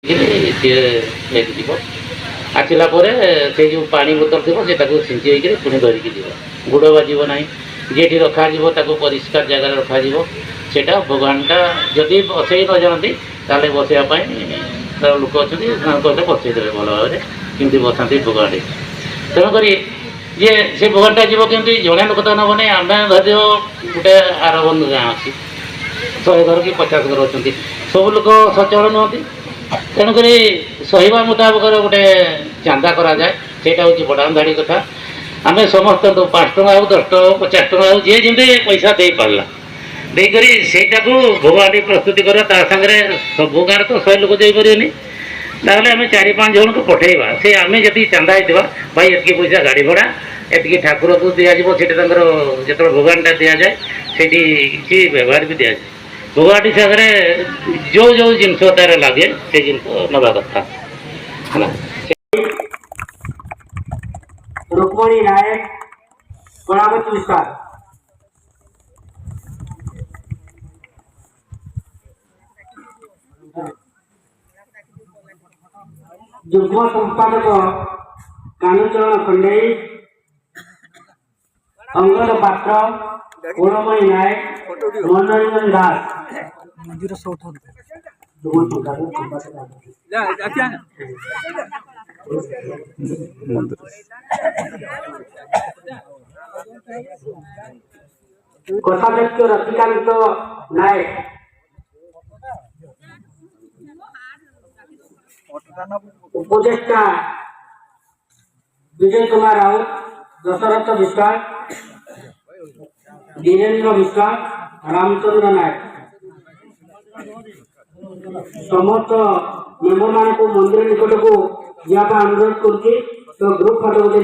ସିଏ ନେଇକି ଯିବ। ଆସିଲା ପରେ ସେ ଯେଉଁ ପାଣି ବୋତଲ ଥିବ ସେ ତାକୁ ଛିଞ୍ଚି ହେଇକିରି ପୁଣି ଧରିକି ଯିବ। ଗୋଡ଼ ବାଜିବ ନାହିଁ। ଯେଠି ରଖାଯିବ ତାକୁ ପରିଷ୍କାର ଜାଗାରେ ରଖାଯିବ। ସେଇଟା ଭଗବାନଟା ଯଦି ବସେଇ ନ ଜାଣନ୍ତି ତାହେଲେ ବସେଇବା ପାଇଁ ଲୋକ ଅଛନ୍ତି, ସେମାନେ କହିଲେ ବସେଇ ଦେବେ ଭଲ ଭାବରେ। କେମିତି ବସାନ୍ତି ଭଗବାନଟି। ତେଣୁକରି ଯିଏ ସେ ଭଗବାନଟା ଯିବ କେମିତି ଜଣେ ଲୋକ ତ ନେବ ନାହିଁ। ଆମେ ଧରିବ ଗୋଟେ ଆରବନ୍ଧ ଗାଁ ଅଛି, 100 ଘର କି 50 ଘର ଅଛନ୍ତି, ସବୁ ଲୋକ ସଚଳ ନୁହନ୍ତି। ତେଣୁକରି ସହିବା ମୁତାବକର ଗୋଟେ ଚାନ୍ଦା କରାଯାଏ। ସେଇଟା ହେଉଛି ବଡ଼ାନ୍ଧାଡ଼ି କଥା। ଆମେ ସମସ୍ତେ 5 ଟଙ୍କା ହେଉ 10 ଟଙ୍କା ହେଉ 50 ଟଙ୍କା ହେଉ ଯିଏ ଯେମିତି ପଇସା ଦେଇପାରିଲା ଦେଇକରି ସେଇଟାକୁ ଭୋଗହାଣ୍ଡି ପ୍ରସ୍ତୁତି କରିବା। ତା ସାଙ୍ଗରେ ସବୁ ଗାଁରେ ତ 100 ଲୋକ ଯାଇପାରିବେନି, ତାହେଲେ ଆମେ 4-5 ଜଣଙ୍କୁ ପଠାଇବା। ସେ ଆମେ ଯେତିକି ଚାନ୍ଦା ହେଇଥିବା, ଭାଇ ଏତିକି ପଇସା ଗାଡ଼ି ଭଡ଼ା, ଏତିକି ଠାକୁରକୁ ଦିଆଯିବ। ସେଇଠି ତାଙ୍କର ଯେତେବେଳେ ଭୋଗହାଣ୍ଡିଟା ଦିଆଯାଏ ସେଇଠି କିଛି ବ୍ୟବହାର ବି ଦିଆଯାଏ। ଭୋଗହାଣ୍ଡି ସାଙ୍ଗରେ ଯେଉଁ ଜିନିଷ ତାର ଲାଗେ ସେ ଜିନିଷ ନେବା କଥା ହେଲା। रुक्मणी नायक कलावत विस्तार युग्म संपादक कानुचरण खंडे अंगद पात्र कुलमणि नायक मनोरंजन दास मंदिर कोषाध्यक्ष रतिकांत नायक उपदेष्टा विजय कुमार राउत दशरथ विश्वास दीनेन्द्र विश्वास रामचंद्र नायक समस्त मेम्बर मान को मंदिर निकट को जावा अनुरोध करके तो ग्रुप फोटो दे